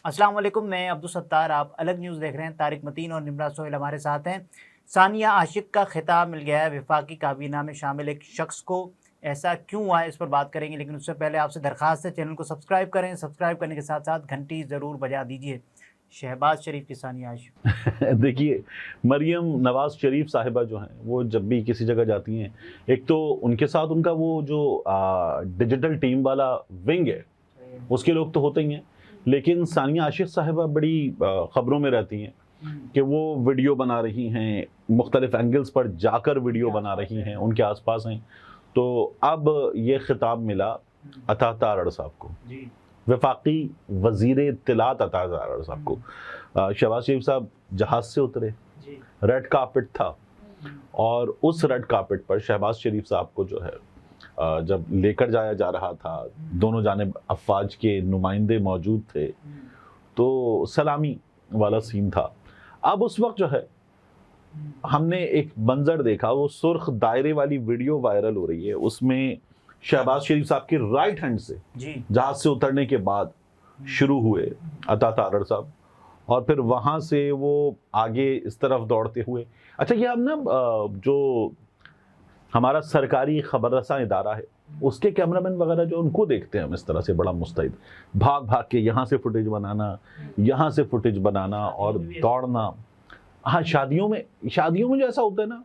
अस्सलाम वालेकुम, मैं अब्दुल सत्तार। आप अलग न्यूज़ देख रहे हैं। तारिक मतीन और निम्रा सोहेल हमारे साथ हैं। सानिया आशिक का खिताब मिल गया है वफाकी काबीना में शामिल एक शख्स को। ऐसा क्यों हुआ है, इस पर बात करेंगे, लेकिन उससे पहले आपसे दरख्वास्त है चैनल को सब्सक्राइब करें। सब्सक्राइब करने के साथ साथ घंटी ज़रूर बजा दीजिए। शहबाज शरीफ की सानिया आशिक। देखिए, मरियम नवाज शरीफ साहिबा जो हैं वो जब भी किसी जगह जाती हैं, एक तो उनके साथ उनका वो जो डिजिटल टीम वाला विंग है उसके लोग तो होते ही हैं, लेकिन सानिया आशिक साहिबा बड़ी खबरों में रहती हैं कि वो वीडियो बना रही हैं, मुख्तलिफ एंगल्स पर जाकर वीडियो बना रही हैं, उनके आसपास हैं। तो अब ये खिताब मिला अता तारड़ साहब को, वफाकी वजीर इत्तलात अता तारड़ साहब को। शहबाज शरीफ साहब जहाज से उतरे, रेड कार्पेट था, और उस रेड कार्पेट पर शहबाज शरीफ साहब को जो है जब लेकर जाया जा रहा था, दोनों जानिब अफवाज के नुमाइंदे मौजूद थे, तो सलामी वाला सीन था। अब उस वक्त जो है हमने एक मंजर देखा, वो सुर्ख दायरे वाली वीडियो वायरल हो रही है, उसमें शहबाज शरीफ साहब के राइट हैंड से जहाज से उतरने के बाद शुरू हुए अता तारड़ साहब, और फिर वहां से वो आगे इस तरफ दौड़ते हुए। अच्छा, ये हम ना जो हमारा सरकारी खबर रसा इदारा है उसके कैमरामैन वगैरह जो उनको देखते हैं हम इस तरह से बड़ा मुस्तैद भाग भाग के यहाँ से फुटेज बनाना, यहाँ से फुटेज बनाना और दौड़ना। हाँ, शादियों में जो ऐसा होता है ना,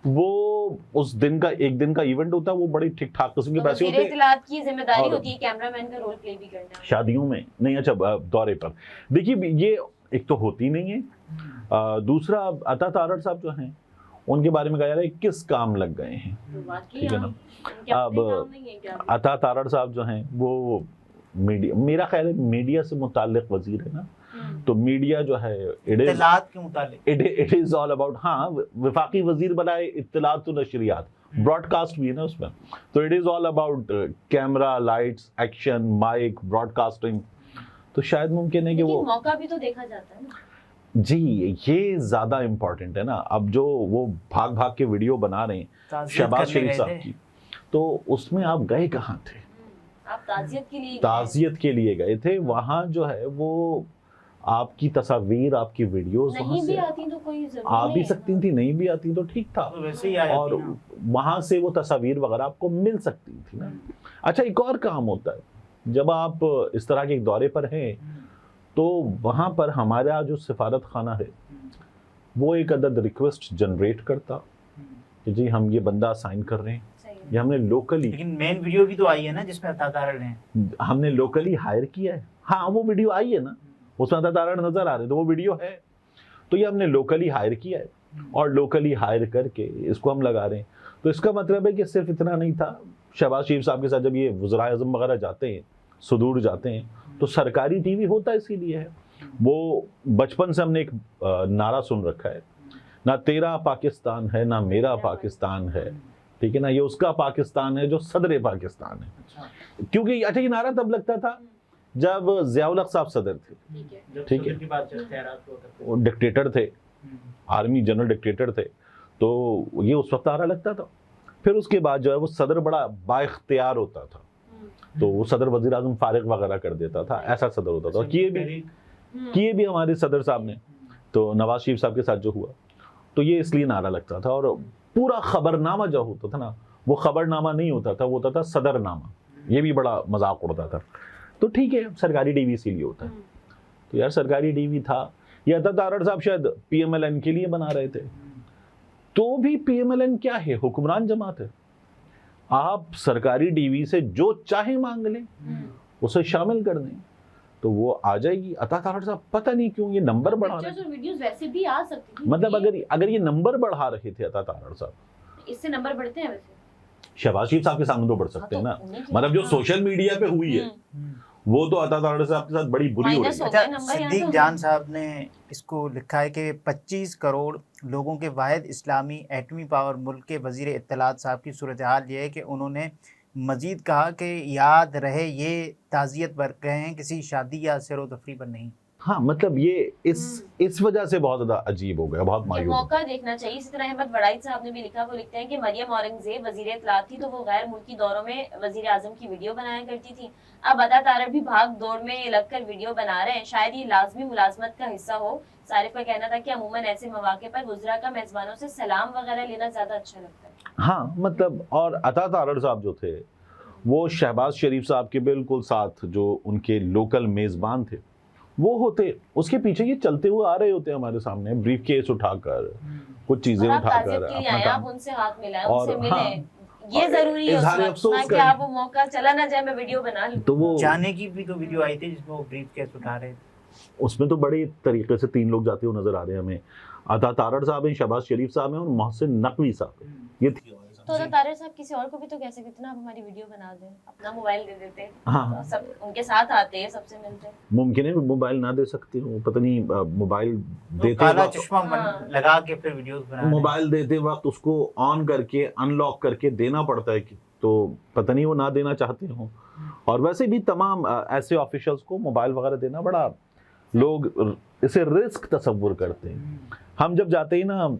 वो उस दिन का एक दिन का इवेंट होता है, वो बड़ी ठीक ठाक किस्म के पैसे होते हैं की जिम्मेदारी होती है कैमरामैन का रोल प्ले भी करना शादियों में। नहीं, अच्छा, दौरे पर देखिए, ये एक तो होती नहीं है, दूसरा अता तारड़ साहब जो हैं उनके बारे में कहा जा रहा है किस काम लग गए हैं, ठीक है ना। अब अता तारड़ साहब जो हैं वो मीडिया, मेरा ख्याल है मीडिया से मुताल्लिक वजीर है ना, तो मीडिया जो है इट इज ऑल अबाउट, हाँ, वफाकी वजीर बनाए इत्तलात व नशरियात, ब्रॉडकास्ट भी है ना उसमें, तो it is all about camera, lights, action, mic, broadcasting. तो शायद मुमकिन है कि वो मौका भी तो देखा जाता है ना जी, ये ज्यादा इम्पोर्टेंट है ना। अब जो वो भाग भाग के वीडियो बना रहे हैं शहबाज शरीफ साहब की, तो उसमें आप गए कहाँ थे? आप ताजियत के लिए गए थे। वहां जो है वो आपकी तस्वीर, आपकी वीडियोस नहीं भी आती तो कोई आ भी सकती थी, नहीं भी आती तो ठीक था, वैसे ही और वहां से वो तस्वीर वगैरह आपको मिल सकती थी ना। अच्छा, एक और काम होता है जब आप इस तरह के एक दौरे पर हैं, तो वहां पर हमारा जो सिफारत खाना है वो एक अदद रिक्वेस्ट जनरेट करता कि जी हम ये बंदा साइन कर रहे हैं, ये हमने लोकली, लेकिन मेन वीडियो भी तो आई है ना जिसमें अता तारड़ हैं, हमने लोकली हायर किया है। हाँ, वो वीडियो आई है ना, उसमें अता तारड़ नजर आ रहे, तो वो वीडियो है, तो ये हमने लोकली हायर किया है, और लोकली हायर करके इसको हम लगा रहे हैं। तो इसका मतलब है कि सिर्फ इतना नहीं था, शहबाज शरीफ साहब के साथ जब ये वज़राए आज़म वगैरह जाते हैं, सुदूर जाते हैं, तो सरकारी टीवी होता इसीलिए है। वो बचपन से हमने एक नारा सुन रखा है, ना तेरा पाकिस्तान है ना मेरा पाकिस्तान है, ठीक है ना, ये उसका पाकिस्तान है जो सदर पाकिस्तान है। क्योंकि अच्छा, ये नारा तब लगता था जब ज़ियाउल हक साहब सदर थे, ठीक है, वो डिक्टेटर थे, आर्मी जनरल डिक्टेटर थे, तो ये उस वक्त नारा लगता था। फिर उसके बाद जो है वो सदर बड़ा बाइख्तियार होता था, तो वो सदर वजीर आजम फारिग वगैरह कर देता था, ऐसा सदर होता था। किए भी हमारे सदर साहब ने, तो नवाज शरीफ साहब के साथ जो हुआ, तो ये इसलिए नारा लगता था। और पूरा खबरनामा जो होता था ना, वो खबरनामा नहीं होता था, वो होता था सदरनामा, ये भी बड़ा मजाक उड़ता था। तो ठीक है, सरकारी टीवी इसीलिए होता है। तो यार सरकारी टीवी था, या अता तारड़ साहब शायद PMLN के लिए बना रहे थे, तो भी PMLN क्या है, हुक्मरान जमात है। आप सरकारी टीवी से जो चाहे मांग लें, उसे शामिल कर दें, तो वो आ जाएगी। अता तारड़ साहब पता नहीं क्यों ये नंबर बढ़ा रहे हैं, वीडियोस वैसे भी आ सकती थी, मतलब अगर ये नंबर बढ़ा रहे थे अता तारड़ साहब, इससे नंबर बढ़ते हैं वैसे। शहबाज शरीफ साहब के सामने तो बढ़ सकते हैं ना, मतलब जो सोशल मीडिया पे हुई है वो तो अता तारड़ साहब के साथ बड़ी बुरी हो रही है। अच्छा, सिद्दीक जान साहब ने इसको लिखा है कि 25 करोड़ लोगों के वाहिद इस्लामी एटमी पावर मुल्क के वजीर इत्तलात साहब की सूरत हाल ये है कि उन्होंने मजीद कहा कि याद रहे ये ताज़ियत पर गए हैं, किसी शादी या सैर व तफरी पर नहीं। हाँ मतलब ये इस वजह से बहुत ज्यादा अजीब हो गया, बहुत ये मायूस हो मौका देखना चाहिए। इसी तरह अहमद वड़ाई साहब ने भी लिखा, वो लिखते हैं कि मरियम औरंगजेब वजीर इत्तलात थी तो वो गैर मुल्की दौरों में वजीर आजम की वीडियो बनाया करती थी। अब अदा तारड़ भी भाग दौड़ में लगकर वीडियो बना रहे हैं, शायद ये लाजमी मुलाजमत का हिस्सा हो। सारिफ का कहना था कि अमूमन ऐसे मौके पर वज़रा का मेजबानों से सलाम वगैरह लेना ज्यादा अच्छा लगता है। हाँ मतलब, और अता तारड़ साहब जो थे वो शहबाज शरीफ साहब के बिल्कुल साथ जो उनके लोकल मेजबान थे वो होते, उसके पीछे ये चलते हुए आ रहे होते हमारे सामने ब्रीफ केस उठाकर, कुछ चीजें और आप उठाकर ताज़ियत के लिए अपना आए, काम। आप उनसे हाथ मिलाएं, और उनसे मिले, हाँ, ये जरूरी है उस इज़हार वक्त, अफसोस ना कि करें। आप वो मौका चला ना जाए मैं वीडियो बना लूं। तो वो जाने की भी तो वीडियो आई थी जिसमें वो ब्रीफ केस उठा रहे थे। उसमें तो बड़े तरीके से 3 लोग जाते हुए नजर आ रहे हैं हमें। अता तारड़ साहब हैं, शहबाज शरीफ साहब हैं और मोहसिन नकवी साहब हैं। ये थी हमारे तो सामने। तारड़ साहब किसी और को भी तो कह सकते थे ना, आप हमारी वीडियो बना दें, अपना मोबाइल दे देते, हाँ तो सब उनके साथ आते, सबसे मिलते। मुमकिन है मोबाइल ना दे सकते हो, पता नहीं मोबाइल तो देते काला वक्त, चश्मा हाँ। लगा के फिर वीडियोस बना रहे हैं। मोबाइल देते वक्त उसको ऑन करके अनलॉक करके देना पड़ता है कि, तो पता नहीं वो ना देना चाहते हो। और वैसे भी तमाम ऐसे ऑफिशियल्स को मोबाइल वगैरह देना बड़ा, लोग इसे रिस्क तस्वुर करते हैं। हम जब जाते ही ना,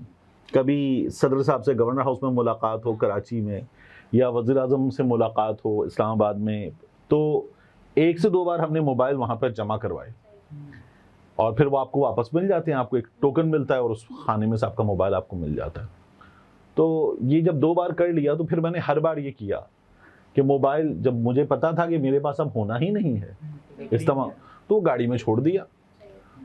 कभी सदर साहब से गवर्नर हाउस में मुलाकात हो कराची में, या वज़ीर आज़म से मुलाकात हो इस्लामाबाद में, तो 1 से 2 बार हमने मोबाइल वहाँ पर जमा करवाए और फिर वो आपको वापस मिल जाते हैं, आपको एक टोकन मिलता है और उस खाने में से आपका मोबाइल आपको मिल जाता है। तो ये जब 2 बार कर लिया तो फिर मैंने हर बार ये किया कि मोबाइल जब मुझे पता था कि मेरे पास अब होना ही नहीं है इस्तेमाल, तो गाड़ी में छोड़ दिया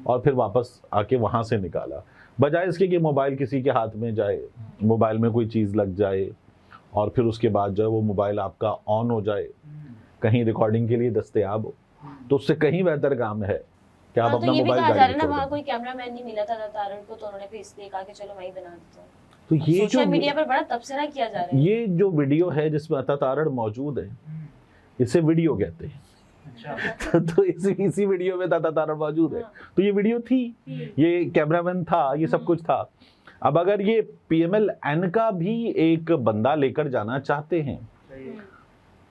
और फिर वापस आके वहाँ से निकाला, बजाय इसके कि मोबाइल किसी के हाथ में जाए, मोबाइल में कोई चीज़ लग जाए और फिर उसके बाद जो है वो मोबाइल आपका ऑन हो जाए, कहीं रिकॉर्डिंग के लिए दस्तयाब हो, तो उससे कहीं बेहतर काम है कि आप हाँ, अपना तो ये भी मोबाइल कहा जा गाड़ी रहा है में ना, छोड़ वहाँ दें। कोई कैमरामैन नहीं मिला था तारड़ को, तो उन्होंने फिर इसलिए कहा कि चलो मैं ही बना देता हूँ। तो ये जो सोशल मीडिया पर बड़ा तबसरा किया जा रहा है। ये जो वीडियो है जिसमें अता तारड़ मौजूद है, इसे वीडियो कहते हैं। अच्छा। तो इसी वीडियो में अता तारड़ मौजूद है, तो ये वीडियो थी, ये कैमरामैन था, ये सब कुछ था। अब अगर ये PMLN का भी एक बंदा लेकर जाना चाहते हैं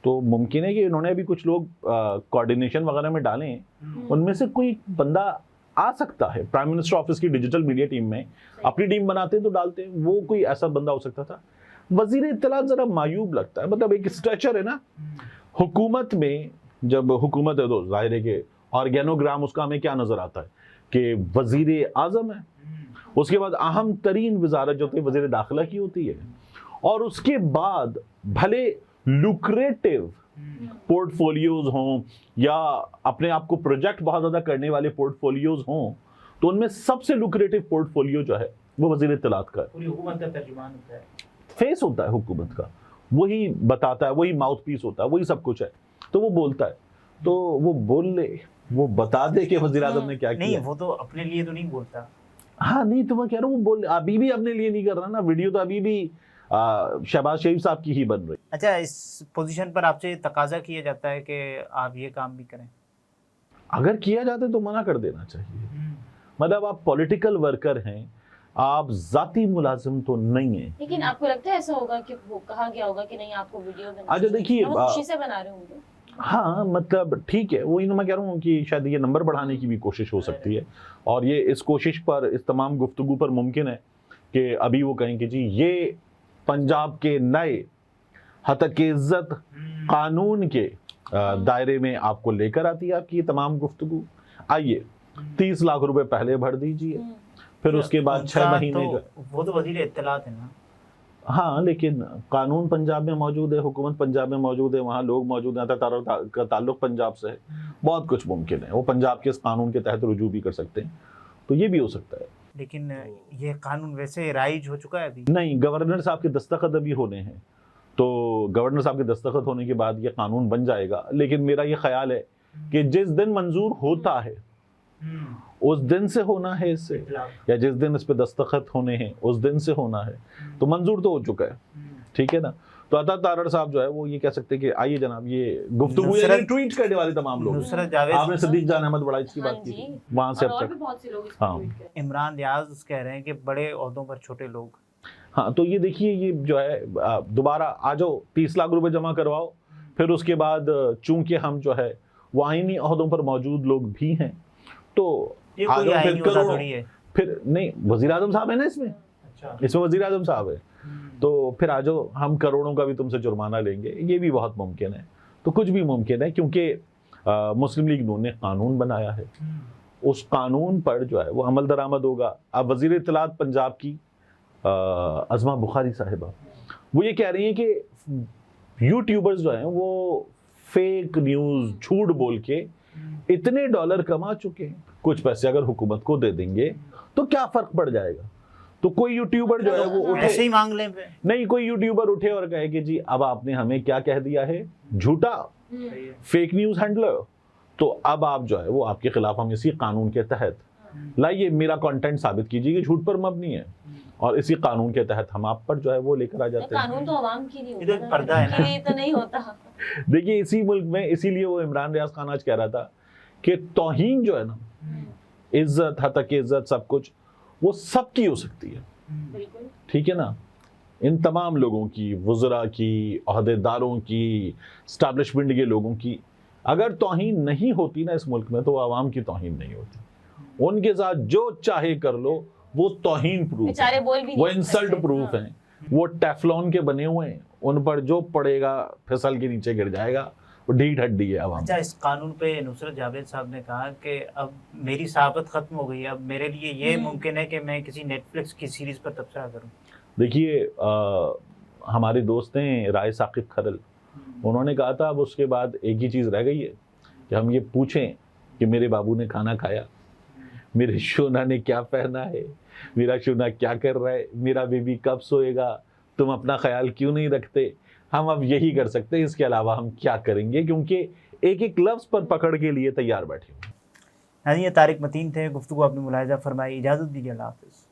तो मुमकिन है कि इन्होंने अभी कुछ लोग कोऑर्डिनेशन वगैरह में डाले हैं, उनमें से कोई बंदा आ सकता है। प्राइम मिनिस्टर ऑफिस की डिजिटल मीडिया टीम में अपनी टीम बनाते हैं तो डालते हैं, वो कोई ऐसा बंदा हो सकता था। वजीर इत्तलात जरा मायूब लगता है, मतलब एक स्ट्रेचर है ना हुकूमत में, जब हुकूमत है तो जाहिर है कि ऑर्गेनोग्राम उसका हमें क्या नजर आता है कि वजीर आजम है, उसके बाद अहम तरीन वजारत जो होती है वजीर दाखिला की होती है, और उसके बाद भले लुक्रेटिव पोर्टफोलियोज हों या अपने आप को प्रोजेक्ट बहुत ज्यादा करने वाले पोर्टफोलियोज हों, तो उनमें सबसे लुक्रेटिव पोर्टफोलियो जो है वो वजीर इत्तलात का है। पूरी हुकूमत का तर्जुमान होता है, फेस होता है हुकूमत का, वही बताता है, वही माउथ पीस होता है, वही सब कुछ है, तो वो बोलता है, तो वो बोल ले, वो बता दे कि वजीर आज़म ने क्या नहीं किया। वो तो अपने लिए तो नहीं बोलता। हाँ नहीं तो मैं कह रहा हूँ वो बोल, अभी भी अपने लिए नहीं कर रहा ना, वीडियो तो अभी भी शहबाज शरीफ साहब की ही बन रही। अच्छा, इस पोजीशन पर आपसे तकाजा किया जाता है कि आप ये काम भी करें? अगर किया जाता है तो मना कर देना चाहिए। मतलब आप पॉलिटिकल वर्कर हैं, आप जाती मुलाजिम तो नहीं है। लेकिन आपको लगता है ऐसा होगा कि वो कहा गया होगा कि नहीं आपको वीडियो बनानी अच्छा, देखिए, चाहिए? वो खुशी से बना रहे होंगे। हाँ मतलब ठीक है, वही मैं कह रहा हूँ कि शायद ये नंबर बढ़ाने की भी कोशिश हो सकती है, और ये इस कोशिश पर, इस तमाम गुफ्तगू पर मुमकिन है कि अभी वो कहें कि जी ये पंजाब के नए हतक इज्जत कानून के दायरे में आपको लेकर आती है आपकी ये तमाम गुफ्तगू। आइए 30 लाख रुपए पहले भर दीजिए, फिर उसके बाद 6 महीने का, वो तो वजीर इत्तलात है ना। हाँ लेकिन कानून पंजाब में मौजूद है, हुकूमत पंजाब में मौजूद है, वहाँ लोग मौजूद हैं, का ताल्लुक पंजाब से है, बहुत कुछ मुमकिन है, वो पंजाब के इस कानून के तहत रुजू भी कर सकते हैं, तो ये भी हो सकता है। लेकिन ये कानून वैसे राइज हो चुका है अभी? नहीं, गवर्नर साहब के दस्तखत अभी होने हैं, तो गवर्नर साहब के दस्तखत होने के बाद ये कानून बन जाएगा। लेकिन मेरा ये ख्याल है कि जिस दिन मंजूर होता है उस दिन से होना है इससे, या जिस दिन इस पे दस्तखत होने हैं उस दिन से होना है, तो मंजूर तो हो चुका है, ठीक है ना। तो अता तारड़ साहब जो है वो ये कह सकते हैं कि आइए जनाब, ये गुफ्तगू ट्वीट करने वाले तमाम लोग, नुसरत जावेद, आपने सदीक जान अहमद बड़ाई की बात की, वहां से अब और तक भी बहुत से लोग हाँ। इमरान रियाज कह रहे हैं कि बड़े ओहदों पर छोटे लोग। हाँ, तो ये देखिए, ये जो है दोबारा आ जाओ, 30 लाख रुपए जमा करवाओ, फिर उसके बाद चूंकि हम जो है वो आईनी ओहदों पर मौजूद लोग भी हैं, तो ये कोई आजम फिर आईनी होता करोड़ों, थोड़ी है। फिर नहीं, वजीर आजम साहब है ना इसमें, अच्छा। इसमें वजीर आजम साहब है, तो फिर आ जाओ हम करोड़ों का भी तुमसे जुर्माना लेंगे, ये भी बहुत मुमकिन है। तो कुछ भी मुमकिन है, क्योंकि मुस्लिम लीग नून ने कानून बनाया है, उस कानून पर जो है वो अमल दरामद होगा। अब वजीर इत्तलात पंजाब की अज़मा बुखारी साहिबा, वो ये कह रही हैं कि यूट्यूबर्स जो हैं वो फेक न्यूज़, झूठ बोल के इतने डॉलर कमा चुके हैं, कुछ पैसे अगर हुकूमत को दे देंगे तो क्या फ़र्क पड़ जाएगा। तो कोई यूट्यूबर जो है वो उठे, ऐसे ही मांग लें पे। नहीं कोई यूट्यूबर उठे और कहे कि जी अब आपने हमें क्या कह दिया है, झूठा फेक न्यूज़ हैंडलर, तो अब आप जो है वो आपके खिलाफ हम इसी कानून के तहत लाइए, मेरा कंटेंट साबित कीजिए कि झूठ पर मबनी है, और इसी कानून के तहत हम आप पर जो है वो लेकर आ जाते हैं। कानून तो आवाम के लिए इधर होता है, पर्दा है ना। के लिए तो नहीं होता। देखिए इसी मुल्क में, इसीलिए वो इमरान रियाज खान आज कह रहा था कि तौहीन जो है ना, इज्जत, हद तक इज्जत, सब कुछ वो सबकी हो सकती है, बिल्कुल ठीक है ना, इन तमाम लोगों की, वज़रा की, अहदेदारों की, स्टैब्लिशमेंट के लोगों की। अगर तौहीन नहीं होती ना इस मुल्क में तो आवाम की तौहीन नहीं होती। उनके साथ जो चाहे कर लो, वो तौहीन प्रूफ बेचारे बोल भी वो नहीं इंसल्ट सकते। प्रूफ हाँ। हैं, वो टेफलॉन के बने हुए हैं, उन पर जो पड़ेगा फिसल के नीचे गिर जाएगा, वो ढीठ हड्डी है आवाम। अच्छा, इस कानून पे नुसरत जावेद साहब ने कहा कि अब मेरी सहाबत खत्म हो गई है, अब मेरे लिए ये मुमकिन है कि मैं किसी नेटफ्लिक्स की सीरीज पर तबसरा करूं। देखिए हमारे दोस्त हैं राय साकिब खरल, उन्होंने कहा था अब उसके बाद एक ही चीज़ रह गई है कि हम ये पूछें कि मेरे बाबू ने खाना खाया, मेरे शोना ने क्या पहना है, मेरा शोना क्या कर रहा है, मेरा बेबी कब सोएगा, तुम अपना ख्याल क्यों नहीं रखते। हम अब यही कर सकते हैं, इसके अलावा हम क्या करेंगे, क्योंकि एक एक लफ्ज़ पर पकड़ के लिए तैयार बैठे हुए। हाँ, ये तारिक मतीन थे, गुफ्तगू आपने मुलाहिजा फरमाई। इजाज़त दीजिए, अल्लाह हाफ़िज़।